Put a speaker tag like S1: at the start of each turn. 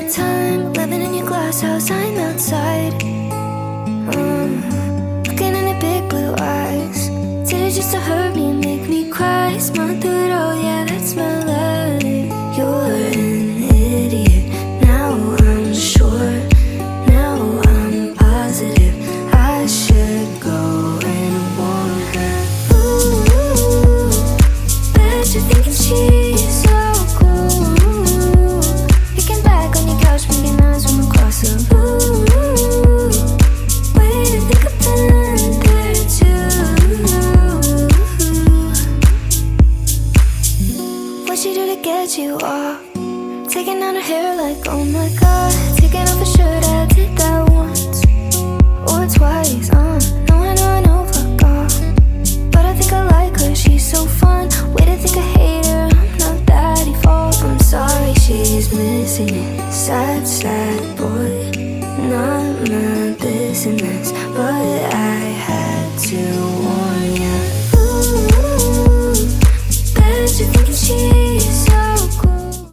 S1: time, living in your glass house, I'm outside. Looking in your big blue eyes. Did it just to hurt me and make me cry? Smile through it all, yeah, that's my life. You're an idiot, now I'm sure. Now I'm positive I should go and warn her. Ooh, bet you're thinking she's so cool. Kicking back on your couch, making eyes from across the room. Way to think I've been there too. What'd she do to get you off? Taking out her hair like, oh my god. Taking off her shirt, I did that once or twice. I know, fuck off. But I think I like her, she's so fun. Way to think I hate her, I'm not that default. I'm sorry, she's missing it. Sad, sad boy, not my business.